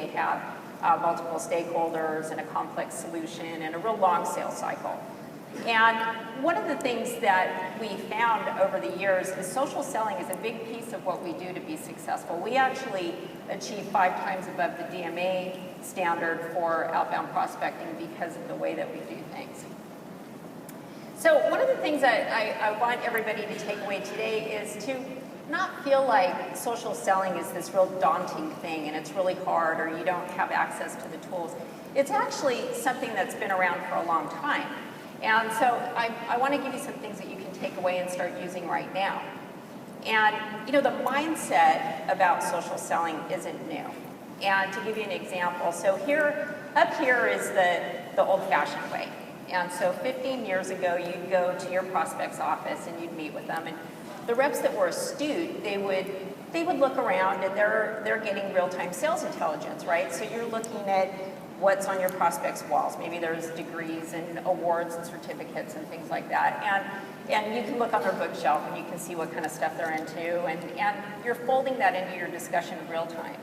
have multiple stakeholders and a complex solution and a real long sales cycle. And one of the things that we found over the years is social selling is a big piece of what we do to be successful. We actually achieve 5 times above the DMA standard for outbound prospecting because of the way that we do things. So one of the things that I want everybody to take away today is to not feel like social selling is this real daunting thing and it's really hard or you don't have access to the tools. It's actually something that's been around for a long time. And so I want to give you some things that you can take away and start using right now. And you know, the mindset about social selling isn't new. And to give you an example, so up here is the old-fashioned way. And so 15 years ago, you'd go to your prospect's office and you'd meet with them. And the reps that were astute, they would look around and they're getting real-time sales intelligence, right? So you're looking at what's on your prospects' walls. Maybe there's degrees and awards and certificates and things like that. And you can look on their bookshelf and you can see what kind of stuff they're into. And you're folding that into your discussion in real time.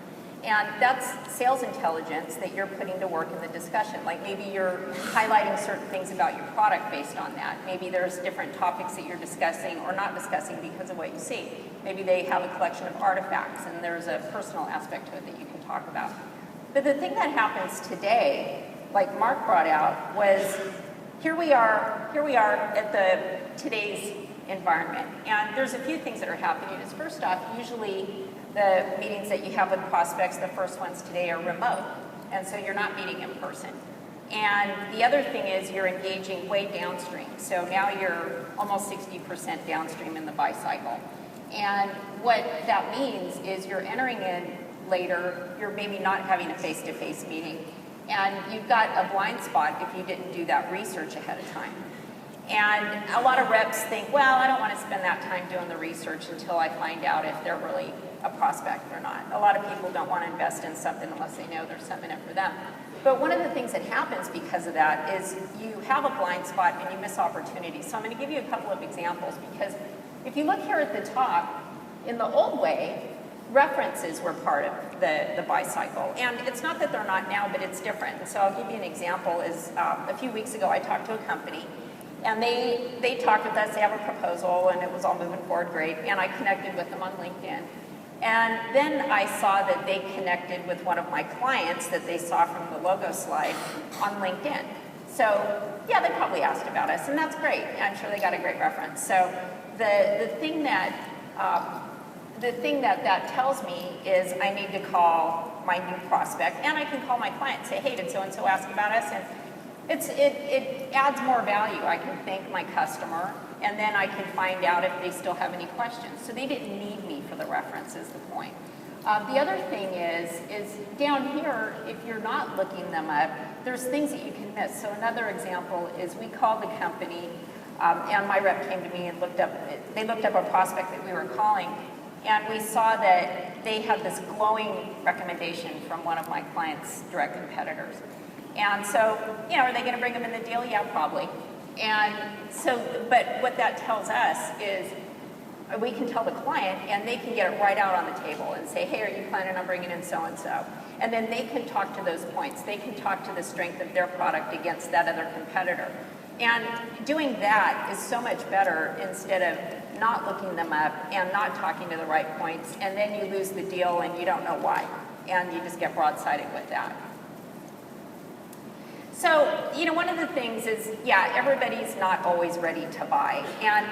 And that's sales intelligence that you're putting to work in the discussion. Like maybe you're highlighting certain things about your product based on that. Maybe there's different topics that you're discussing or not discussing because of what you see. Maybe they have a collection of artifacts and there's a personal aspect to it that you can talk about. But the thing that happens today, like Mark brought out, was here we are at today's environment. And there's a few things that are happening. Is first off, usually the meetings that you have with prospects, the first ones today are remote. And so you're not meeting in person. And the other thing is you're engaging way downstream. So now you're almost 60% downstream in the buy cycle. And what that means is you're entering in later, you're maybe not having a face-to-face meeting. And you've got a blind spot if you didn't do that research ahead of time. And a lot of reps think, well, I don't want to spend that time doing the research until I find out if they're really a prospect or not. A lot of people don't want to invest in something unless they know there's something in it for them. But one of the things that happens because of that is you have a blind spot and you miss opportunities. So I'm going to give you a couple of examples because if you look here at the top, in the old way, references were part of the buy cycle. And it's not that they're not now, but it's different. And so I'll give you an example. Is a few weeks ago I talked to a company and they talked with us, they have a proposal and it was all moving forward great. And I connected with them on LinkedIn. And then I saw that they connected with one of my clients that they saw from the logo slide on LinkedIn. So yeah, they probably asked about us and that's great. I'm sure they got a great reference. So the thing that that tells me is I need to call my new prospect and I can call my client and say, hey, did so-and-so ask about us? And it adds more value. I can thank my customer and then I can find out if they still have any questions. So they didn't need me for the reference is the point. The other thing is down here, if you're not looking them up, there's things that you can miss. So another example is we called the company and my rep came to me and looked up a prospect that we were calling. And we saw that they had this glowing recommendation from one of my clients' direct competitors. And so, you know, are they going to bring them in the deal? Yeah, probably. And so, but what that tells us is we can tell the client and they can get it right out on the table and say, hey, are you planning on bringing in so-and-so? And then they can talk to those points. They can talk to the strength of their product against that other competitor. And doing that is so much better instead of not looking them up and not talking to the right points, and then you lose the deal and you don't know why, and you just get broadsided with that. So, you know, one of the things is, yeah, everybody's not always ready to buy. And,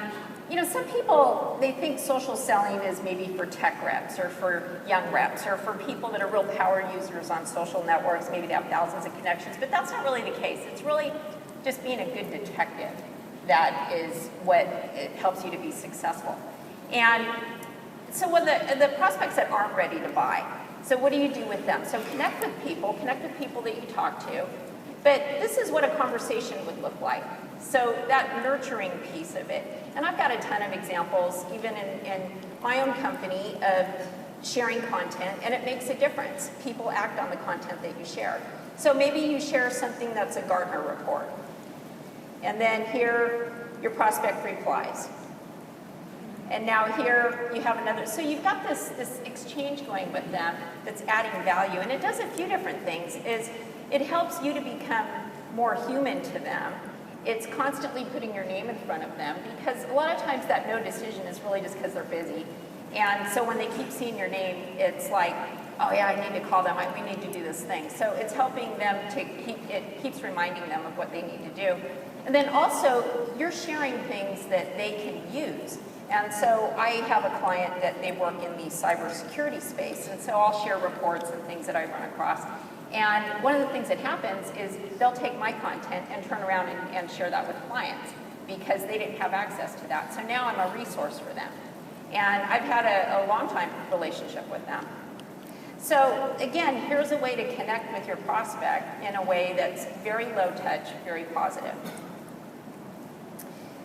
you know, some people, they think social selling is maybe for tech reps or for young reps or for people that are real power users on social networks. Maybe they have thousands of connections, but that's not really the case. It's really just being a good detective. That is what it helps you to be successful. And so when the prospects that aren't ready to buy, so what do you do with them? So connect with people that you talk to. But this is what a conversation would look like. So that nurturing piece of it. And I've got a ton of examples, even in my own company, of sharing content, and it makes a difference. People act on the content that you share. So maybe you share something that's a Gartner report. And then here, your prospect replies. And now here you have another. So you've got this exchange going with them that's adding value. And it does a few different things. It helps you to become more human to them. It's constantly putting your name in front of them, because a lot of times that no decision is really just because they're busy. And so when they keep seeing your name, it's like, oh yeah, I need to call them, we need to do this thing. So it's helping them to it keeps reminding them of what they need to do. And then also, you're sharing things that they can use. And so I have a client that they work in the cybersecurity space, and so I'll share reports and things that I run across. And one of the things that happens is they'll take my content and turn around and share that with clients, because they didn't have access to that. So now I'm a resource for them. And I've had a long time relationship with them. So again, here's a way to connect with your prospect in a way that's very low touch, very positive.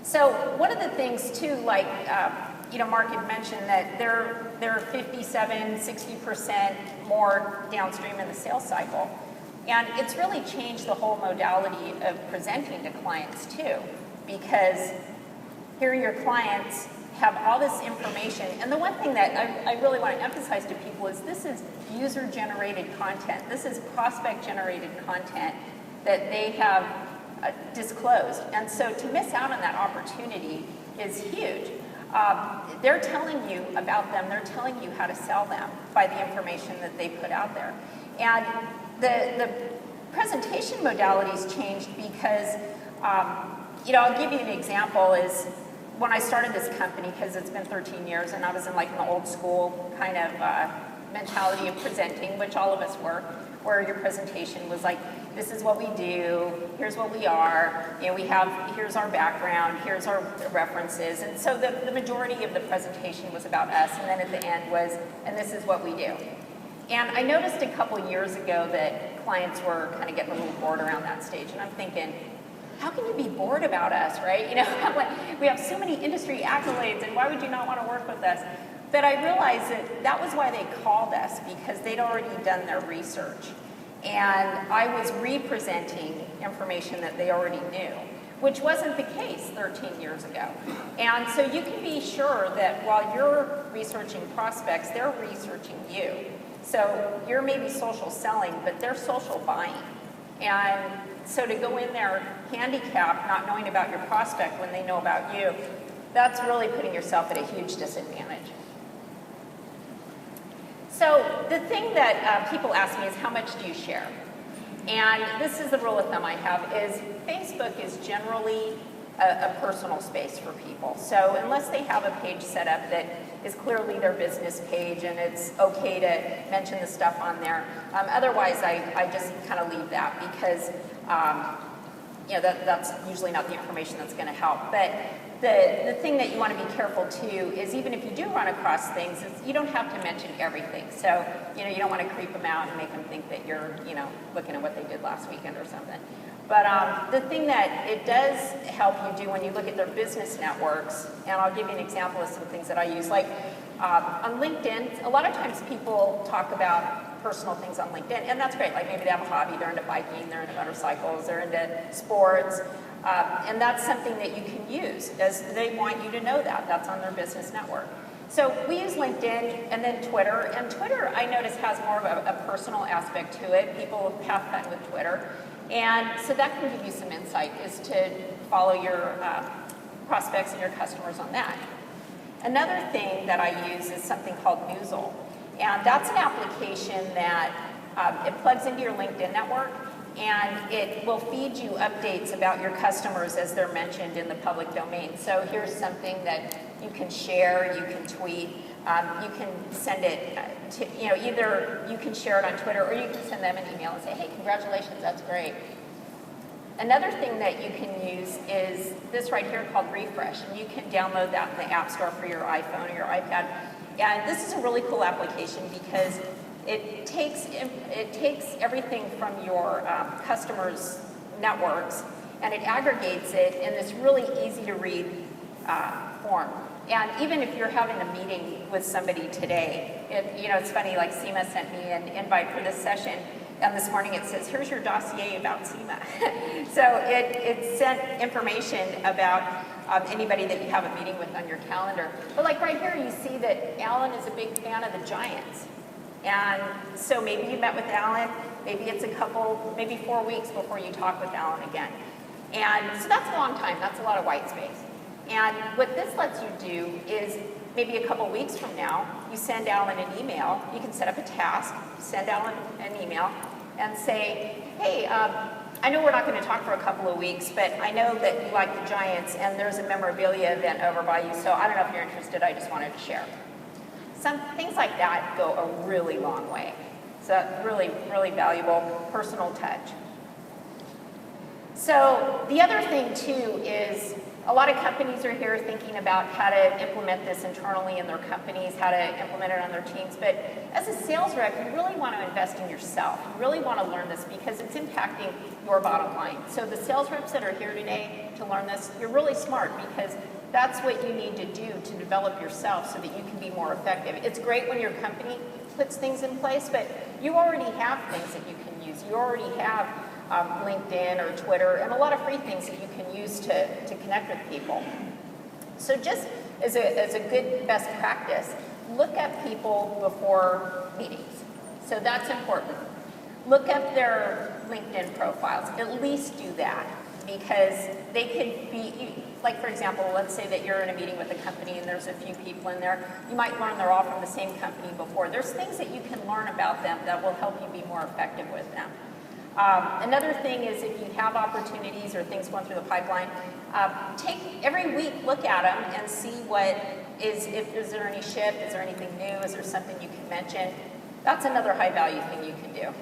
So one of the things too, like Mark had mentioned that they're 57, 60% more downstream in the sales cycle. And it's really changed the whole modality of presenting to clients too, because here your clients have all this information. And the one thing that I really want to emphasize to people is this is user-generated content. This is prospect-generated content that they have disclosed. And so to miss out on that opportunity is huge. They're telling you about them. They're telling you how to sell them by the information that they put out there. And the presentation modalities changed because, I'll give you an example is when I started this company, because it's been 13 years, and I was in like an old school kind of mentality of presenting, which all of us were, where your presentation was like, this is what we do, here's what we are, here's our background, here's our references. And so the majority of the presentation was about us, and then at the end was, and this is what we do. And I noticed a couple years ago that clients were kind of getting a little bored around that stage, and I'm thinking, how can you be bored about us, right? We have so many industry accolades, and why would you not want to work with us? But I realized that was why they called us, because they'd already done their research. And I was representing information that they already knew, which wasn't the case 13 years ago. And so you can be sure that while you're researching prospects, they're researching you. So you're maybe social selling, but they're social buying. And so to go in there handicapped, not knowing about your prospect when they know about you, that's really putting yourself at a huge disadvantage. So the thing that people ask me is, how much do you share? And this is the rule of thumb I have, is Facebook is generally a personal space for people. So unless they have a page set up that is clearly their business page and it's okay to mention the stuff on there, otherwise I just kind of leave that, because that's usually not the information that's going to help. But the thing that you want to be careful too is, even if you do run across things, is you don't have to mention everything. So you don't want to creep them out and make them think that you're looking at what they did last weekend or something. But the thing that it does help you do when you look at their business networks, and I'll give you an example of some things that I use, like on LinkedIn, a lot of times people talk about personal things on LinkedIn, and that's great. Like maybe they have a hobby, they're into biking, they're into motorcycles, they're into sports, and that's something that you can use, as they want you to know that. That's on their business network. So we use LinkedIn and then Twitter, and Twitter I notice has more of a personal aspect to it. People have fun with Twitter. And so that can give you some insight, is to follow your prospects and your customers on that. Another thing that I use is something called Newsel. And that's an application that it plugs into your LinkedIn network, and it will feed you updates about your customers as they're mentioned in the public domain. So here's something that you can share, you can tweet, you can send it to, either you can share it on Twitter, or you can send them an email and say, hey, congratulations, that's great. Another thing that you can use is this right here called Refresh, and you can download that in the App Store for your iPhone or your iPad. And this is a really cool application because it takes everything from your customers' networks, and it aggregates it in this really easy to read form. And even if you're having a meeting with somebody today, it's funny, like Seema sent me an invite for this session. And this morning it says, here's your dossier about SEMA. So it sent information about anybody that you have a meeting with on your calendar. But like right here, you see that Alan is a big fan of the Giants. And so maybe you met with Alan, maybe it's maybe 4 weeks before you talk with Alan again. And so that's a long time, that's a lot of white space. And what this lets you do is maybe a couple weeks from now, you send Alan an email, you can set up a task, send Alan an email, and say, hey, I know we're not going to talk for a couple of weeks, but I know that you like the Giants, and there's a memorabilia event over by you, so I don't know if you're interested, I just wanted to share. Some things like that go a really long way. It's a really, really valuable personal touch. So the other thing, too, is a lot of companies are here thinking about how to implement this internally in their companies, how to implement it on their teams. But as a sales rep, you really want to invest in yourself. You really want to learn this because it's impacting your bottom line. So the sales reps that are here today to learn this, you're really smart because that's what you need to do to develop yourself so that you can be more effective. It's great when your company puts things in place, but you already have things that you can use. You already have LinkedIn or Twitter, and a lot of free things that you can use to connect with people. So just as a good best practice, look at people before meetings. So that's important. Look at their LinkedIn profiles. At least do that, because they could be, like for example, let's say that you're in a meeting with a company and there's a few people in there. You might learn they're all from the same company before. There's things that you can learn about them that will help you be more effective with them. Another thing is if you have opportunities or things going through the pipeline, take every week, look at them and see is there any shift, is there anything new, is there something you can mention. That's another high value thing you can do.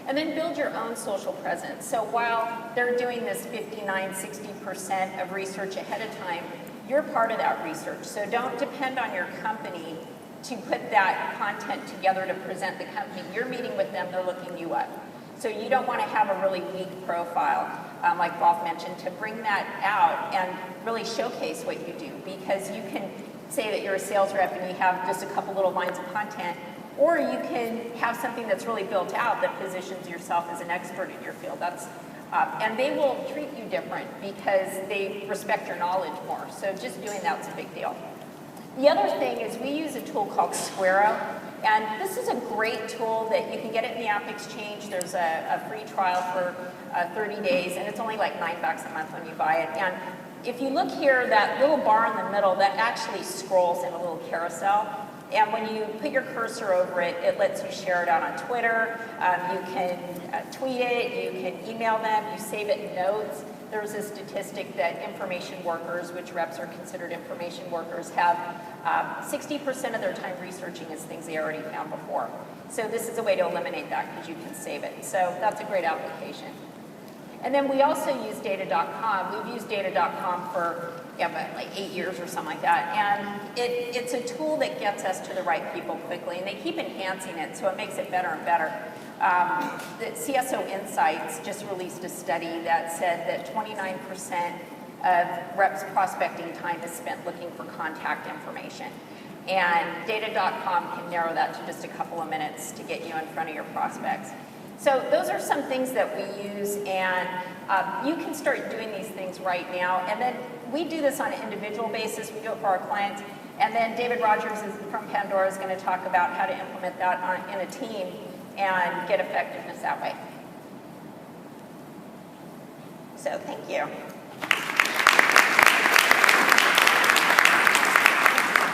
And then build your own social presence. So while they're doing this 59–60% of research ahead of time, you're part of that research. So don't depend on your company to put that content together to present the company. You're meeting with them, they're looking you up. So you don't want to have a really weak profile, like Bob mentioned, to bring that out and really showcase what you do. Because you can say that you're a sales rep and you have just a couple little lines of content, or you can have something that's really built out that positions yourself as an expert in your field. And they will treat you different because they respect your knowledge more. So just doing that's a big deal. The other thing is we use a tool called Squareo. And this is a great tool that you can get it in the App Exchange. There's a free trial for 30 days, and it's only like $9 a month when you buy it. And if you look here, that little bar in the middle, that actually scrolls in a little carousel. And when you put your cursor over it, it lets you share it out on Twitter. You can tweet it, you can email them, you save it in notes. There's a statistic that information workers, which reps are considered information workers, have 60% of their time researching is things they already found before. So this is a way to eliminate that because you can save it. So that's a great application. And then we also use data.com. We've used data.com for like 8 years or something like that. And it's a tool that gets us to the right people quickly. And they keep enhancing it, so it makes it better and better. The CSO Insights just released a study that said that 29% of reps prospecting time is spent looking for contact information. And data.com can narrow that to just a couple of minutes to get you in front of your prospects. So those are some things that we use, and you can start doing these things right now. And then we do this on an individual basis. We do it for our clients. And then David Rogers from Pandora is going to talk about how to implement that in a team and get effectiveness that way. So thank you.